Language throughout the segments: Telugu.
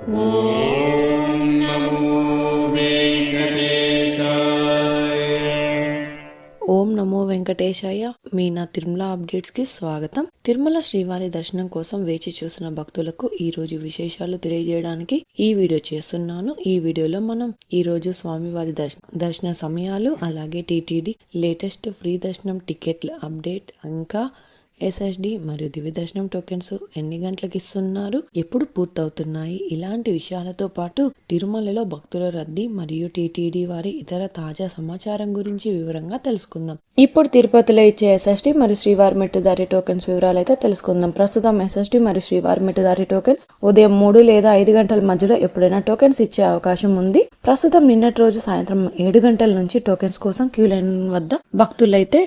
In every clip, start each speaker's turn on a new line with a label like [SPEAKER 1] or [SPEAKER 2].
[SPEAKER 1] ఓం నమో వెంకటేశాయ.
[SPEAKER 2] ఓం నమో వెంకటేశాయ. మీ నా తిరుమల అప్డేట్స్ కి స్వాగతం. తిరుమల శ్రీవారి దర్శనం కోసం వేచి చూసిన భక్తులకు ఈ రోజు విశేషాలు తెలియజేయడానికి ఈ వీడియో చేస్తున్నాను. ఈ వీడియోలో మనం ఈ రోజు స్వామివారి దర్శన సమయాలు, అలాగే టీటీడీ లేటెస్ట్ ఫ్రీ దర్శనం టికెట్ల అప్డేట్, ఇంకా ఎస్ఎస్డి మరియు దివ్య దర్శనం టోకెన్స్ ఎన్ని గంటలకు ఇస్తున్నారు, ఎప్పుడు పూర్తవుతున్నాయి, ఇలాంటి విషయాలతో పాటు తిరుమలలో భక్తుల రద్దీ మరియు టీటీడీ వారి ఇతర తాజా సమాచారం గురించి వివరంగా తెలుసుకుందాం. ఇప్పుడు తిరుపతిలో ఇచ్చే ఎస్ఎస్డి మరియు శ్రీవారి మెట్టుదారి టోకెన్స్ వివరాలు అయితే తెలుసుకుందాం. ప్రస్తుతం ఎస్ఎస్డి మరియు శ్రీవారి మెట్టుదారి టోకెన్స్ ఉదయం 3 లేదా 5 గంటల మధ్యలో ఎప్పుడైనా టోకెన్స్ ఇచ్చే అవకాశం ఉంది. ప్రస్తుతం నిన్నటి రోజు సాయంత్రం 7 గంటల నుంచి టోకెన్స్ కోసం క్యూ లైన్ వద్ద భక్తులైతే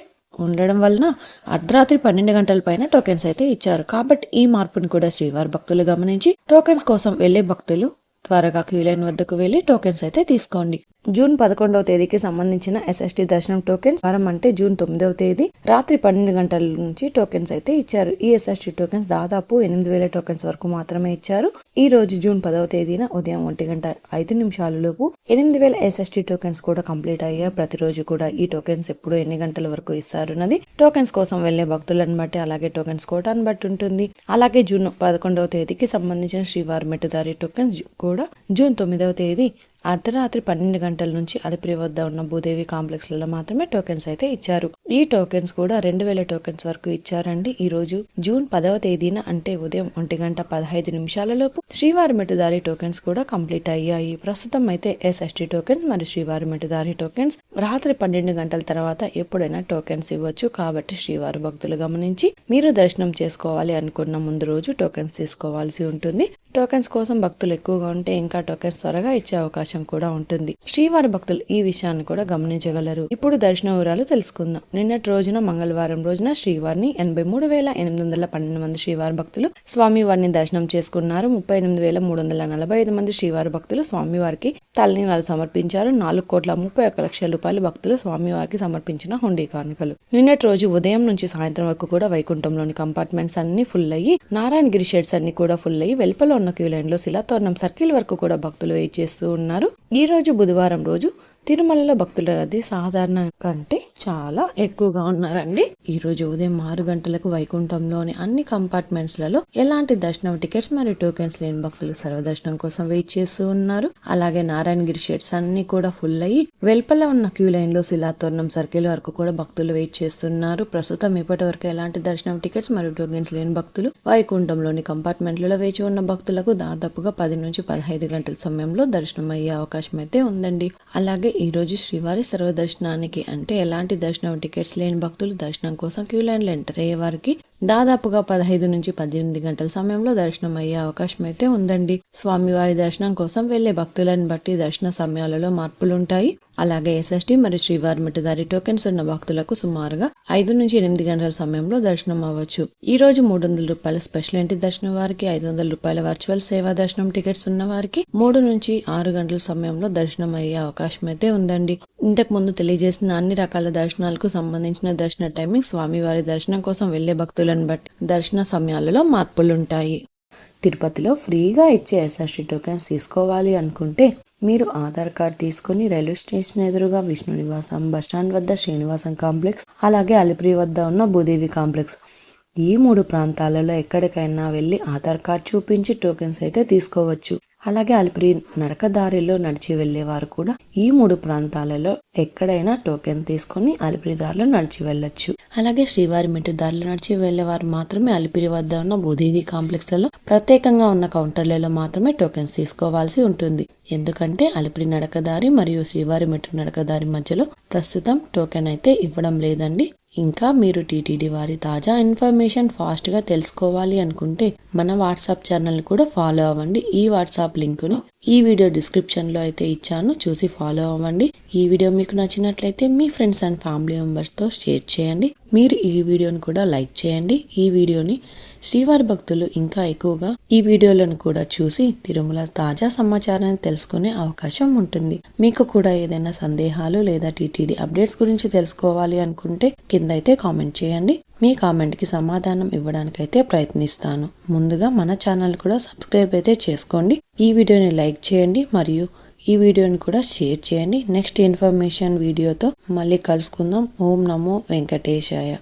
[SPEAKER 2] ఉండడం వలన అర్ధరాత్రి 12 గంటల పైన టోకెన్స్ అయితే ఇచ్చారు. కాబట్టి ఈ మార్పును కూడా శ్రీవారి భక్తులు గమనించి టోకెన్స్ కోసం వెళ్లే భక్తులు త్వరగా క్యూ లైన్ వద్దకు వెళ్లి టోకెన్స్ అయితే తీసుకోండి. జూన్ 11వ తేదీకి సంబంధించిన ఎస్ఎస్టీ దర్శనం టోకెన్స్ వారం అంటే జూన్ 9వ తేదీ రాత్రి 12 గంటల నుంచి టోకెన్స్ అయితే ఇచ్చారు. ఈ ఎస్ఎస్టీ టోకెన్స్ దాదాపు 8,000 టోకెన్స్ వరకు మాత్రమే ఇచ్చారు. ఈ రోజు జూన్ 10వ తేదీన ఉదయం 1:05 లోపు 8,000 ఎస్ఎస్టీ టోకెన్స్ కూడా కంప్లీట్ అయ్యాయి. ప్రతిరోజు కూడా ఈ టోకెన్స్ ఎప్పుడు ఎన్ని గంటల వరకు ఇస్తారన్నది టోకెన్స్ కోసం వెళ్లే భక్తులను బట్టి, అలాగే టోకెన్స్ కోటాను బట్టి ఉంటుంది. అలాగే జూన్ 11వ తేదీకి సంబంధించిన శ్రీవారి మెట్టుదారి టోకెన్స్ కూడా జూన్ 9వ తేదీ అర్ధరాత్రి 12 గంటల నుంచి అలిపిరి వద్ద ఉన్న భూదేవి కాంప్లెక్స్ లలో మాత్రమే టోకెన్స్ అయితే ఇచ్చారు. ఈ టోకెన్స్ కూడా 2,000 టోకెన్స్ వరకు ఇచ్చారండి. ఈ రోజు జూన్ 10వ తేదీన అంటే ఉదయం 1:15 లోపు శ్రీవారి మెట్టుదారి టోకెన్స్ కూడా కంప్లీట్ అయ్యాయి. ప్రస్తుతం అయితే ఎస్ఎస్టీ టోకెన్స్ మరియు శ్రీవారి మెట్టుదారి టోకెన్స్ రాత్రి 12 గంటల తర్వాత ఎప్పుడైనా టోకెన్స్ ఇవ్వచ్చు. కాబట్టి శ్రీవారి భక్తులు గమనించి మీరు దర్శనం చేసుకోవాలి అనుకున్న ముందు రోజు టోకెన్స్ తీసుకోవాల్సి ఉంటుంది. టోకెన్స్ కోసం భక్తులు ఎక్కువగా ఉంటే ఇంకా టోకెన్స్ త్వరగా ఇచ్చే అవకాశం కూడా ఉంటుంది. శ్రీవారి భక్తులు ఈ విషయాన్ని కూడా గమనించగలరు. ఇప్పుడు దర్శన వివరాలు తెలుసుకుందాం. నిన్నటి రోజున మంగళవారం రోజున శ్రీవారిని 83,812 మంది శ్రీవారి భక్తులు స్వామివారిని దర్శనం చేసుకున్నారు. 38,345 మంది శ్రీవారి భక్తులు స్వామివారికి తలనీలాలు సమర్పించారు. 4,31,00,000 రూపాయలు భక్తులు స్వామివారికి సమర్పించిన హుండీ కానుకలు. నిన్నటి రోజు ఉదయం నుంచి సాయంత్రం వరకు కూడా వైకుంఠంలోని కంపార్ట్మెంట్స్ అన్ని ఫుల్ అయ్యి, నారాయణగిరి షెడ్స్ అన్ని కూడా ఫుల్ అయ్యి, వెలుపల ఉన్న క్యూ లైన్ లో శిలాతోరణం సర్కిల్ వరకు కూడా భక్తులు వెయిట్ చేస్తూ ఉన్నారు. ఈ రోజు బుధవారం రోజు తిరుమలలో భక్తుల రద్దీ సాధారణ కంటే చాలా ఎక్కువగా ఉన్నారండి. ఈ రోజు ఉదయం 6 గంటలకు వైకుంఠంలోని అన్ని కంపార్ట్మెంట్స్ లలో ఎలాంటి దర్శనం టికెట్స్ మరియు టోకెన్స్ లేని భక్తులు సర్వదర్శనం కోసం వెయిట్ చేస్తూ ఉన్నారు. అలాగే నారాయణగిరి షెడ్స్ అన్ని కూడా ఫుల్ అయ్యి, వెల్పల ఉన్న క్యూ లైన్ లో శిలాతోరణం సర్కిల్ వరకు కూడా భక్తులు వెయిట్ చేస్తున్నారు. ప్రస్తుతం ఇప్పటి వరకు ఎలాంటి దర్శనం టికెట్స్ మరియు టోకెన్స్ లేని భక్తులు వైకుంఠంలోని కంపార్ట్మెంట్లలో వేచి ఉన్న భక్తులకు దాదాపుగా 10 నుంచి 15 గంటల సమయంలో దర్శనం అయ్యే అవకాశం అయితే ఉందండి. అలాగే ఈ రోజు శ్రీవారి సర్వదర్శనానికి అంటే ఎలాంటి దర్శనం టికెట్స్ లేని భక్తులు దర్శనం కోసం క్యూ లైన్ లో ఎంటర్ అయ్యే వారికి దాదాపుగా 15 నుంచి 18 గంటల సమయంలో దర్శనం అయ్యే అవకాశం అయితే ఉందండి. స్వామివారి దర్శనం కోసం వెళ్లే భక్తులను బట్టి దర్శన సమయాలలో మార్పులుంటాయి. అలాగే ఎస్ఎస్టీ మరియు శ్రీవారి మెట్టుదారి టోకెన్స్ ఉన్న భక్తులకు సుమారుగా 5 నుంచి 8 గంటల సమయంలో దర్శనం అవ్వచ్చు. ఈ రోజు 300 రూపాయల స్పెషల్ ఎంట్రీ దర్శనం వారికి, 500 రూపాయల వర్చువల్ సేవా దర్శనం టికెట్స్ ఉన్న వారికి 3 నుంచి 6 గంటల సమయంలో దర్శనం అయ్యే అవకాశం అయితే ఉందండి. ఇంతకు ముందు తెలియజేసిన అన్ని రకాల దర్శనాలకు సంబంధించిన దర్శన టైమింగ్ స్వామివారి దర్శనం కోసం వెళ్లే భక్తులను బట్టి దర్శన సమయాలలో మార్పులుంటాయి. తిరుపతిలో ఫ్రీగా ఇచ్చే ఎస్ఎస్టీ టోకెన్స్ తీసుకోవాలి అనుకుంటే మీరు ఆధార్ కార్డ్ తీసుకుని రైల్వే స్టేషన్ ఎదురుగా విష్ణు నివాసం, బస్టాండ్ వద్ద శ్రీనివాసం కాంప్లెక్స్, అలాగే అలిపిరి వద్ద ఉన్న భూదేవి కాంప్లెక్స్ ఈ 3 ప్రాంతాలలో ఎక్కడికైనా వెళ్లి ఆధార్ కార్డ్ చూపించి టోకెన్స్ అయితే తీసుకోవచ్చు. అలాగే అలిపిరి నడకదారిలో నడిచి వెళ్లేవారు కూడా ఈ 3 ప్రాంతాలలో ఎక్కడైనా టోకెన్ తీసుకుని అలిపిరి దారిలో నడిచి వెళ్ళొచ్చు. అలాగే శ్రీవారి మెట్టు దారిలో నడిచి వెళ్లేవారు మాత్రమే అలిపిరి వద్ద ఉన్న భూదేవి కాంప్లెక్స్ లలో ప్రత్యేకంగా ఉన్న కౌంటర్లలో మాత్రమే టోకెన్స్ తీసుకోవాల్సి ఉంటుంది. ఎందుకంటే అలిపిరి నడకదారి మరియు శ్రీవారి మెట్టు నడకదారి మధ్యలో ప్రస్తుతం టోకెన్ అయితే ఇవ్వడం లేదండి. ఇంకా మీరు టీటీడీ వారి తాజా ఇన్ఫర్మేషన్ ఫాస్ట్ గా తెలుసుకోవాలి అనుకుంటే మన వాట్సాప్ ఛానల్ కూడా ఫాలో అవ్వండి. ఈ వాట్సాప్ లింకుని ఈ వీడియో డిస్క్రిప్షన్ లో అయితే ఇచ్చాను, చూసి ఫాలో అవ్వండి. ఈ వీడియో మీకు నచ్చినట్లయితే మీ ఫ్రెండ్స్ అండ్ ఫ్యామిలీ మెంబర్స్ తో షేర్ చేయండి. మీరు ఈ వీడియోని కూడా లైక్ చేయండి. ఈ వీడియోని శ్రీవారి భక్తులు ఇంకా ఎక్కువగా ఈ వీడియోలను కూడా చూసి తిరుమల తాజా సమాచారాన్ని తెలుసుకునే అవకాశం ఉంటుంది. మీకు కూడా ఏదైనా సందేహాలు లేదా టీటీడీ అప్డేట్స్ గురించి తెలుసుకోవాలి అనుకుంటే కింద అయితే కామెంట్ చేయండి. మీ కామెంట్ కి సమాధానం ఇవ్వడానికైతే ప్రయత్నిస్తాను. ముందుగా మన ఛానల్ కూడా సబ్స్క్రైబ్ అయితే చేసుకోండి. ఈ వీడియోని లైక్ చేయండి మరియు ఈ వీడియోని కూడా షేర్ చేయండి. నెక్స్ట్ ఇన్ఫర్మేషన్ వీడియోతో మళ్ళీ కలుసుకుందాం. ఓం నమో వెంకటేశాయ.